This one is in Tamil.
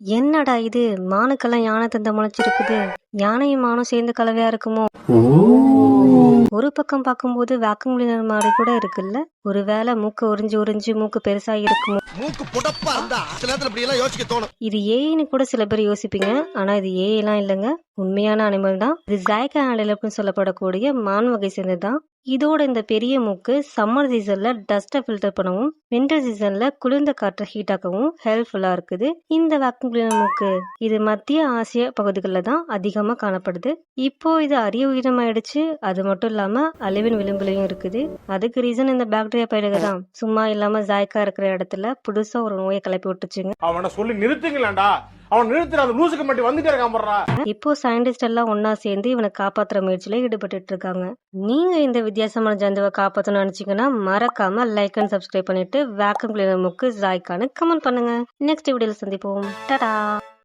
என்னடா இது, மானுக்கெல்லாம் யானை தந்தம் முளைச்சிருக்குது. யானையும் மானும் சேர்ந்து கலவையா இருக்குமோ? ஒரு பக்கம் பார்க்கும்போது வேக்யூம் கிளீனர் மாதிரி கூட இருக்குல்ல. ஒருவேளை மூக்கு உறிஞ்சு உறிஞ்சு மூக்கு பெருசா இருக்குமோ? மூக்கு புடப்பா இருந்தா சில நேரத்துல இப்படி எல்லாம் யோசிக்க தோணும். இது ஏஐன்னு கூட சில பேர் யோசிப்பீங்க. ஆனா இது ஏஐ எல்லாம் இல்லைங்க, உண்மையான அனிமல் தான். இது ஜைகா ஆன்டிலோப்னு சொல்லப்படக்கூடிய மான் வகை சேர்ந்ததுதான். இதோட இந்த பெரிய மூக்கு சம்மர் சீசன்ல டஸ்ட்டை ஃபில்டர் பண்ணவும், வின்டர் சீசன்ல குளிர்ந்த காற்றை ஹீட் ஆக்கவும் ஹெல்ப்ஃபுல்லா இருக்குது இந்த வேக்யூம் கிளீனர் மூக்கு. இது மத்திய ஆசிய பகுதிகளில் தான் அதிகமா காணப்படுது. இப்போ இது அரிய உயிரினமாயிடுச்சு. அது மட்டும் இல்லாம அழிவின் விளிம்புலையும் இருக்குது. அதுக்கு ரீசன் இந்த பாக்டீரியா பயிர்கள் தான். சும்மா இல்லாம ஜாய்க்கா இருக்கிற இடத்துல புதுசா ஒரு நோயை கிளப்பி விட்டுச்சுங்க. அவனை சொல்லி நிறுத்துங்களேன்டா. அவன் நிறுத்துற அந்த லூசுக்கு மட்டும் வந்துட்டே இருக்கான். இப்போ சயின்டிஸ்ட் எல்லாம் ஒன்னா சேர்ந்து இவனை காப்பாத்துற முயற்சியில ஈடுபட்டு இருக்காங்க. நீங்க இந்த வித்தியாசமான ஜந்துவை காப்பாத்தணும்னு நினைச்சீங்கன்னா மறக்காம லைக் அண்ட் சப்ஸ்கிரைப் பண்ணிட்டு வேக்யூம் கிளீனர் மூக்கு ஜாய்க்கான்னு கமெண்ட் பண்ணுங்க. நெக்ஸ்ட் வீடியோல சந்திப்போம். டாடா.